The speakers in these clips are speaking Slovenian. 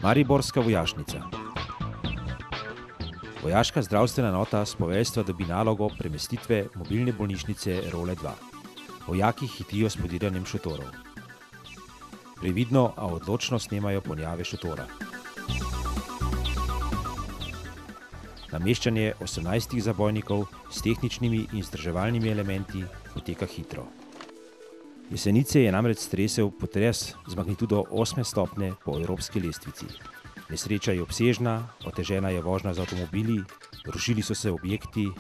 Mariborska vojašnica. Vojaška zdravstvena enota s poveljstva dobi nalogo premestitve mobilne bolnišnice Role 2. Vojaki hitijo s podiranjem šotorov. Previdno, a odločno snemajo ponjave šotora. Nameščanje 18 zabojnikov s tehničnimi in vzdrževalnimi elementi poteka hitro. Jesenice je namreč stresel potres z magnitudo 8 stopnje po evropski lestvici. Nesreča je obsežna, otežena je vožnja z avtomobili, rušili so se objekti,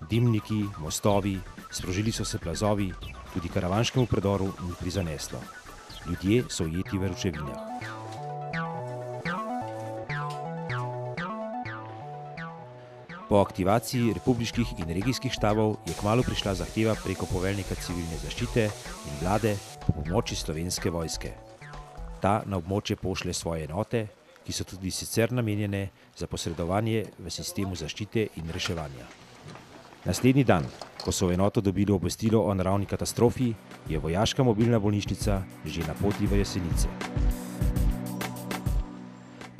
dimniki, mostovi, sprožili so se plazovi, tudi karavanškemu predoru ni prizaneslo. Ljudje so ujeti v ruševinah. Po aktivaciji republiških in regijskih štabov je kmalu prišla zahteva preko poveljnika civilne zaščite in vlade po pomoči Slovenske vojske. Ta na območje pošlje svoje enote, ki so tudi sicer namenjene za posredovanje v sistemu zaščite in reševanja. Naslednji dan, ko so v enoto dobili obvestilo o naravni katastrofi, je vojaška mobilna bolnišnica že na poti v Jesenice.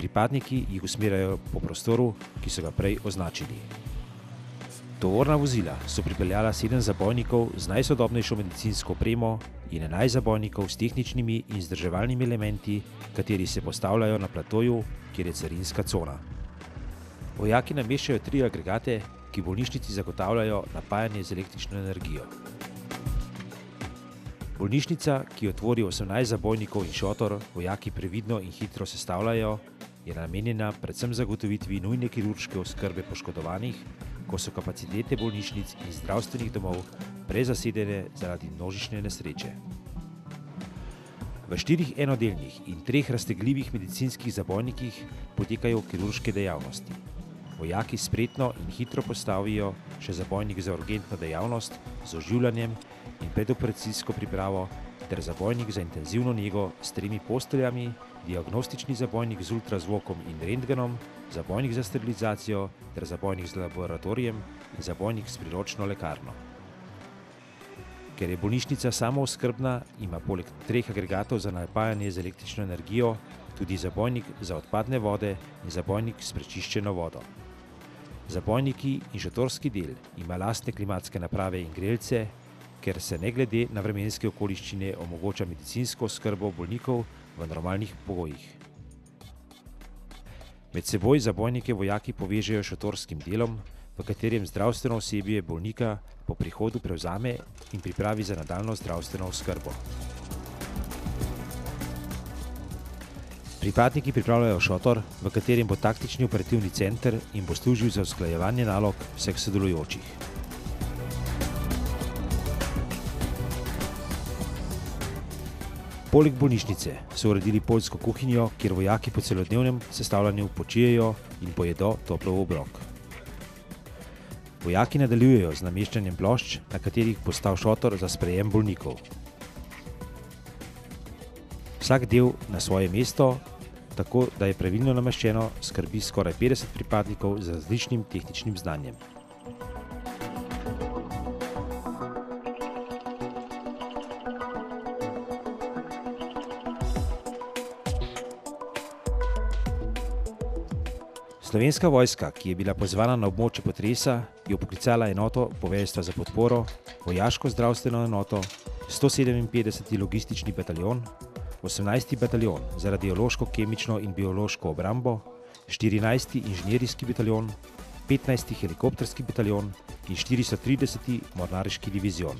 Pripadniki jih usmerjajo po prostoru, ki so ga prej označili. Tovorna vozila so pripeljala 7 zabojnikov z najsodobnejšo medicinsko opremo in 11 zabojnikov s tehničnimi in vzdrževalnimi elementi, kateri se postavljajo na platoju, kjer je carinska cona. Vojaki nameščajo 3 agregate, ki bolnišnici zagotavljajo napajanje z električno energijo. Bolnišnica, ki jo tvori 18 zabojnikov in šotor, vojaki previdno in hitro sestavljajo, je namenjena predvsem zagotovitvi nujne kirurške oskrbe poškodovanih, ko so kapacitete bolnišnic in zdravstvenih domov prezasedene zaradi množične nesreče. V 4 enodelnih in 3 raztegljivih medicinskih zabojnikih potekajo kirurške dejavnosti. Vojaki spretno in hitro postavijo še zabojnik za urgentno dejavnost z oživljanjem in predoperacijsko pripravo ter zabojnik za intenzivno nego s 3 posteljami, diagnostični zabojnik z ultrazvokom in rentgenom, zabojnik za sterilizacijo ter zabojnik z laboratorijem in zabojnik s priročno lekarno. Ker je bolnišnica samooskrbna, ima poleg 3 agregatov za napajanje z električno energijo tudi zabojnik za odpadne vode in zabojnik s prečiščeno vodo. Zabojniki in šotorski del ima lastne klimatske naprave in grelce, ker se ne glede na vremenske okoliščine omogoča medicinsko oskrbo bolnikov v normalnih pogojih. Med seboj zabojnike vojaki povežejo s šotorskim delom, v katerem zdravstveno osebje bolnika po prihodu prevzame in pripravi za nadaljnjo zdravstveno oskrbo. Pripadniki pripravljajo šotor, v katerem bo taktični operativni center in bo služil za usklajevanje nalog vseh sodelujočih. Poleg bolnišnice so uredili poljsko kuhinjo, kjer vojaki po celodnevnem sestavljanju počijejo in pojedo toplov obrok. Vojaki nadaljujejo z nameščanjem plošč, na katerih bo stal šotor za sprejem bolnikov. Vsak del na svoje mesto, tako da je pravilno nameščeno, skrbi skoraj 50 pripadnikov z različnim tehničnim znanjem. Slovenska vojska, ki je bila pozvana na območje potresa, je poklicala enoto poveljstva za podporo, vojaško zdravstveno enoto, 157. logistični bataljon, 18. bataljon za radiološko, kemično in biološko obrambo, 14. inženirski bataljon, 15. helikopterski bataljon in 430. mornariški divizion.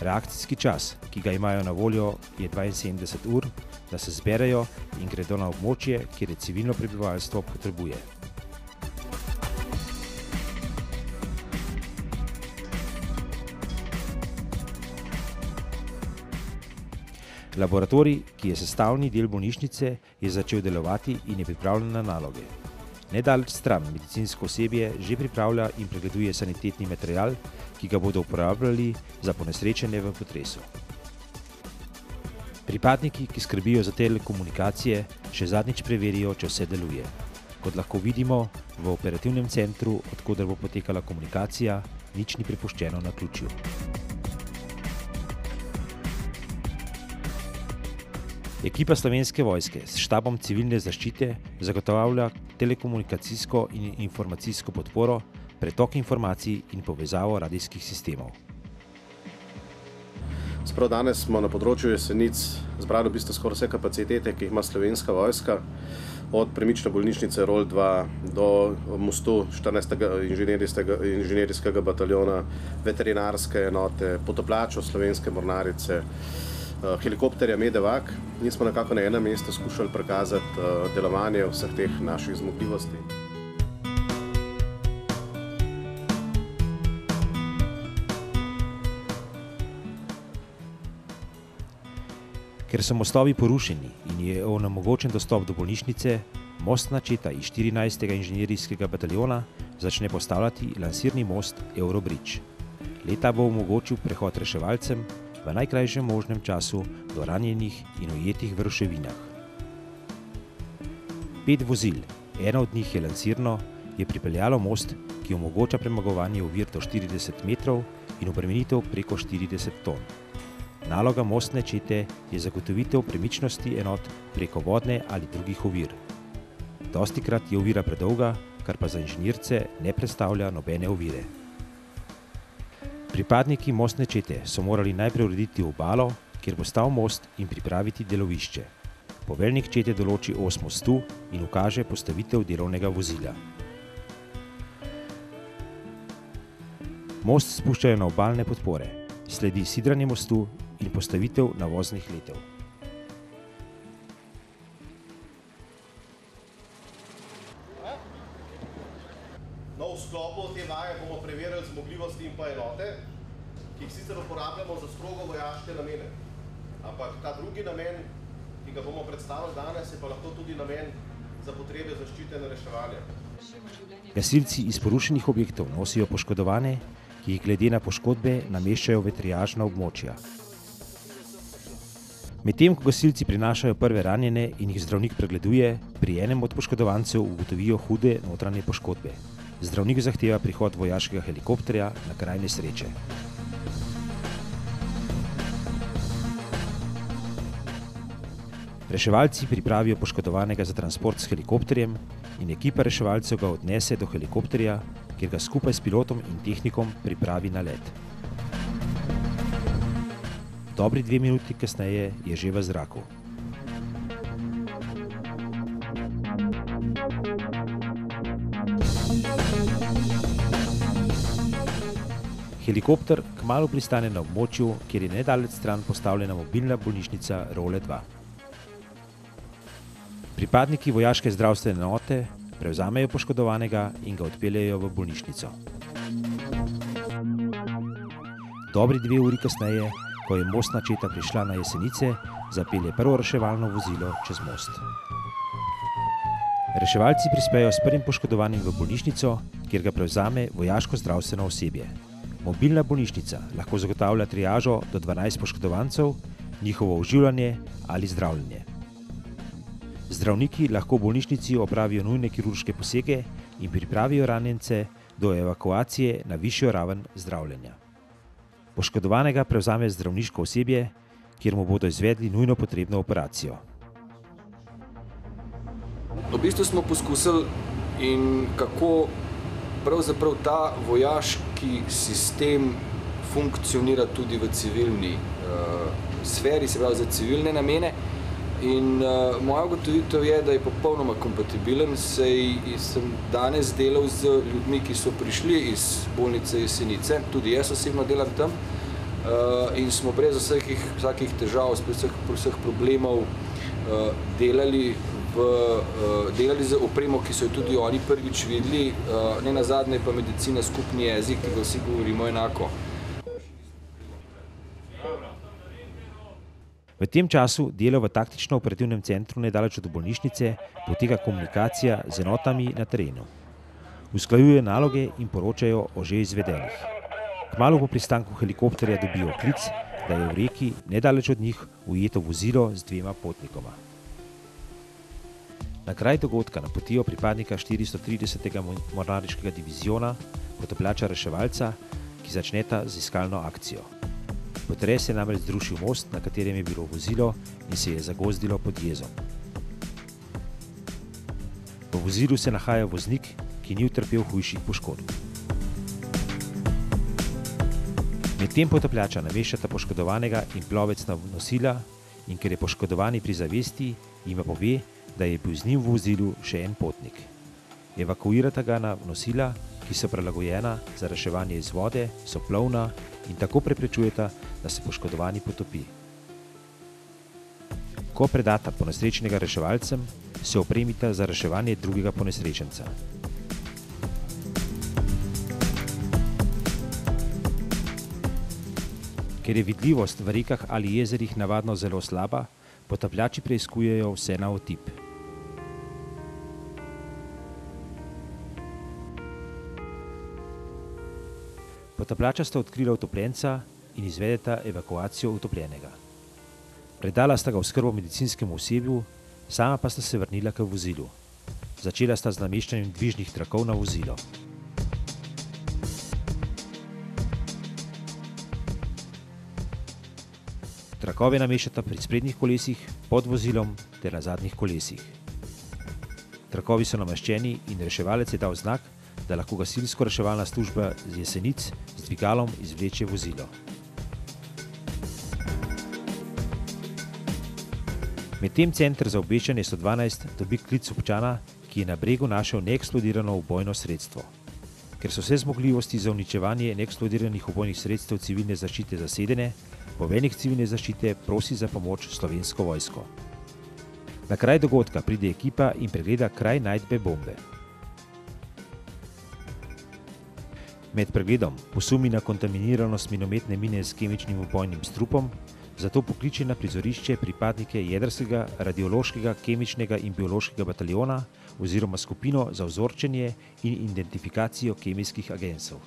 Reakcijski čas, ki ga imajo na voljo, je 72 ur, da se zberejo in gredo na območje, kjer je civilno prebivalstvo potrebuje. Laboratorij, ki je sestavni del bolnišnice, je začel delovati in je pripravljen na naloge. Nedaleč stran medicinsko osebje že pripravlja in pregleduje sanitetni material, ki ga bodo uporabljali za ponesrečenje v potresu. Pripadniki, ki skrbijo za telekomunikacije, še zadnjič preverijo, če vse deluje. Kot lahko vidimo, v operativnem centru, od koder bo potekala komunikacija, nič ni prepuščeno na ključju. Ekipa Slovenske vojske s štabom civilne zaščite zagotavlja telekomunikacijsko in informacijsko podporo, pretok informacij in povezavo radijskih sistemov. Sprav danes smo na področju Jesenic zbrali v bistvu skoraj vse kapacitete, ki jih ima Slovenska vojska, od premične bolnišnice ROL 2 do mostu 14. inženirskega bataljona, veterinarske enote, potapljačev Slovenske mornarice, helikopterja Medevak in smo nekako na enem mestu skušali prikazati delovanje vseh teh naših zmogljivosti. Ker so mostovi porušeni in je onemogočen dostop do bolnišnice, mostna četa iz 14. inženirskega bataljona začne postavljati lansirni most Eurobridge. Le-ta bo omogočil prehod reševalcem v najkrajšem možnem času do ranjenih in ujetih v ruševinah. 5 vozil, eno od njih je lansirno, je pripeljalo most, ki omogoča premagovanje ovir do 40 metrov in obremenitev preko 40 ton. Naloga mostne čete je zagotovitev premičnosti enot preko vodne ali drugih ovir. Dostikrat je ovira predolga, kar pa za inženirce ne predstavlja nobene ovire. Pripadniki mostne čete so morali najprej urediti obalo, kjer bo stal most, in pripraviti delovišče. Poveljnik čete določi os mostu in ukaže postavitev delovnega vozila. Most spuščajo na obalne podpore, sledi sidranje mostu in postavitev navoznih letev. V sklopu te vaje bomo preverili zmogljivosti in pa enote, ki jih sicer uporabljamo za strogo vojaške namene. Ampak ta drugi namen, ki ga bomo predstavili danes, je pa lahko tudi namen za potrebe zaščite in reševanja. Gasilci iz porušenih objektov nosijo poškodovane, ki jih glede na poškodbe nameščajo v triažna območja. Medtem ko gasilci prinašajo prve ranjene in jih zdravnik pregleduje, pri enem od poškodovancev ugotovijo hude notranje poškodbe. Zdravnik zahteva prihod vojaškega helikopterja na kraj nesreče. Reševalci pripravijo poškodovanega za transport s helikopterjem in ekipa reševalcev ga odnese do helikopterja, kjer ga skupaj s pilotom in tehnikom pripravi na let. Dobri 2 minuti kasneje je že v zraku. Helikopter kmalu pristane na območju, kjer je nedaleč stran postavljena mobilna bolnišnica ROL 2. Pripadniki vojaške zdravstvene enote prevzamejo poškodovanega in ga odpeljejo v bolnišnico. Dobri 2 uri kasneje, ko je mostna četa prišla na Jesenice, zapelje prvo reševalno vozilo čez most. Reševalci prispejo s prvim poškodovanim v bolnišnico, kjer ga prevzame vojaško zdravstveno osebje. Mobilna bolnišnica lahko zagotavlja triažo do 12 poškodovancev, njihovo oživljanje ali zdravljenje. Zdravniki lahko v bolnišnici opravijo nujne kirurške posege in pripravijo ranjence do evakuacije na višjo raven zdravljenja. Poškodovanega prevzame zdravniško osebje, kjer mu bodo izvedli nujno potrebno operacijo. V bistvu smo poskusili in kako pravzaprav ta vojaški sistem funkcionira tudi v civilni sferi, se pravi za civilne namene. In moja ugotovitev je, da je popolnoma kompatibilen, saj sem danes delal z ljudmi, ki so prišli iz bolnice Jesenice, tudi jaz osebno delam tam, in smo brez vsakih težav, vseh problemov delali z opremo, ki so jo tudi oni prvič videli, ne nazadnje pa medicina skupni jezik, ki ga vsi govorimo enako. V tem času delo v taktično-operativnem centru nedaleč od bolnišnice poteka komunikacija z enotami na terenu. Usklajujejo naloge in poročajo o že izvedenih. Kmalu po pristanku helikopterja dobijo klic, da je v reki nedaleč od njih ujeto vozilo z 2 potnikoma. Na kraj dogodka napotijo pripadnika 430. mornariškega diviziona, potapljača reševalca, ki začneta z iskalno akcijo. Potres je namreč zrušil most, na katerem je bilo vozilo in se je zagozdilo pod jezom. V vozilu se nahaja voznik, ki ni utrpel hujših poškodb. Medtem potapljača nameščata poškodovanega in plovec na nosila, in ker je poškodovani pri zavesti, jima pove, da je bil z njim v vozilu še en potnik. Evakuirata ga na nosila, ki so prilagojena za reševanje iz vode, so plovna in tako preprečujeta, da se poškodovani potopi. Ko predata ponesrečenega reševalcem, se opremita za reševanje drugega ponesrečenca. Ker je vidljivost v rekah ali jezerih navadno zelo slaba, potapljači preiskujejo vse na otip. Potapljača sta odkrila utopljenca in izvedeta evakuacijo utopljenega. Predala sta ga v skrbo medicinskemu osebju, sama pa sta se vrnila k vozilu. Začela sta z nameščanjem dvižnih trakov na vozilo. Trakove nameščata pri sprednjih kolesih, pod vozilom ter na zadnjih kolesih. Trakovi so nameščeni in reševalec je dal znak, da lahko gasilsko-reševalna služba z Jesenic z dvigalom izvleče vozilo. Medtem center za obveščanje 112 dobi klic občana, ki je na bregu našel neeksplodirano ubojno sredstvo. Ker so vse zmogljivosti za uničevanje neeksplodiranih ubojnih sredstev civilne zaščite zasedene, poveljnik civilne zaščite prosi za pomoč Slovensko vojsko. Na kraj dogodka pride ekipa in pregleda kraj najdbe bombe. Med pregledom posumi na kontaminiranost minometne mine s kemičnim ubojnim strupom, zato pokliče na prizorišče pripadnike jedrskega, radiološkega, kemičnega in biološkega bataljona oziroma skupino za vzorčenje in identifikacijo kemijskih agensov.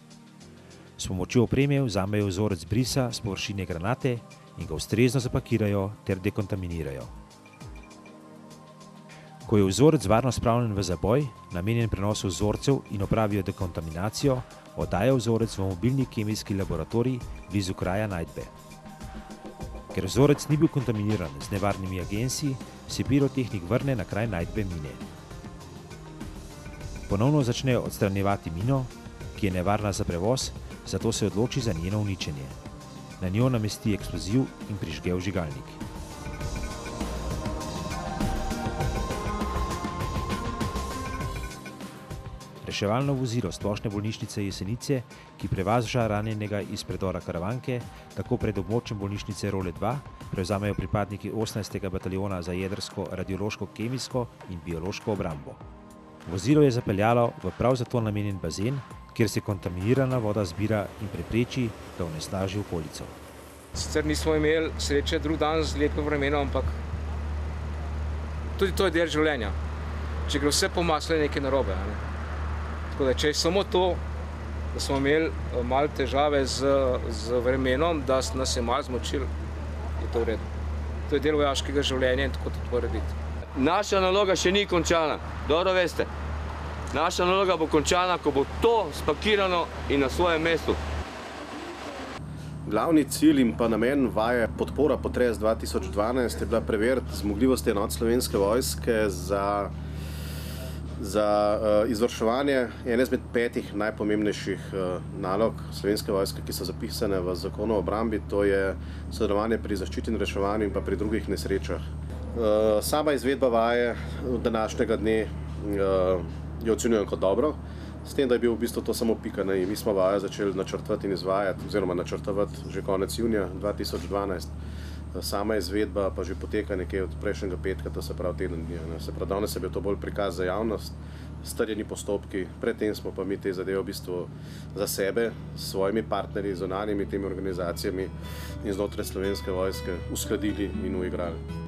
S pomočjo opreme vzamejo vzorec brisa s površine granate in ga ustrezno zapakirajo ter dekontaminirajo. Ko je vzorec varno spravljen v zaboj, namenjen prenosu vzorcev in opravijo dekontaminacijo, oddajo vzorec v mobilni kemijski laboratorij blizu kraja najdbe. Ker vzorec ni bil kontaminiran z nevarnimi agensi, se pirotehnik vrne na kraj najdbe mine. Ponovno začnejo odstranjevati mino, ki je nevarna za prevoz, zato se odloči za njeno uničenje. Na njo namesti eksploziv in prižge vžigalnik. Reševalno vozilo Splošne bolnišnice Jesenice, ki prevaža ranjenega iz predora Karavanke, tako pred območjem bolnišnice Role 2, prevzamejo pripadniki 18. bataljona za jedrsko, radiološko, kemijsko in biološko obrambo. Vozilo je zapeljalo v prav zato namenjen bazen, kjer se kontaminirana voda zbira in prepreči, da onesnaži okolico. Sicer nismo imeli sreče drug dan z lepim vremenom, ampak tudi to je del življenja. Če gre vse po maslu, je nekaj narobe. Tako da, če je samo to, da smo imeli malo težave z vremenom, da nas je malo zmočil, je to v redu. To je del vojaškega življenja in tako to mora biti. Naša naloga še ni končana, dobro veste. Naša naloga bo končana, ko bo to spakirano in na svojem mestu. Glavni cilj in pa namen vaje podpora potres 2012 je bila preveriti zmogljivosti enot Slovenske vojske za izvrševanje ene izmed 5 najpomembnejših nalog Slovenske vojske, ki so zapisane v Zakonu o obrambi, to je sodelovanje pri zaščiti in reševanju in pa pri drugih nesrečah. Sama izvedba vaje od današnjega dne jo ocenjujem kot dobro, s tem, da je bil v bistvu to samo pika na i. Mi smo vajo začeli načrtovati in izvajati, oziroma načrtovati že konec junija 2012. Sama izvedba pa že poteka nekje od prejšnjega petka, to se pravi teden dni. Se pravi, danes je bil to bolj prikaz za javnost, strjeni postopki, predtem smo pa mi te zadeve v bistvu za sebe, s svojimi partnerji, zunanjimi temi organizacijami in znotraj Slovenske vojske uskladili in uigrali.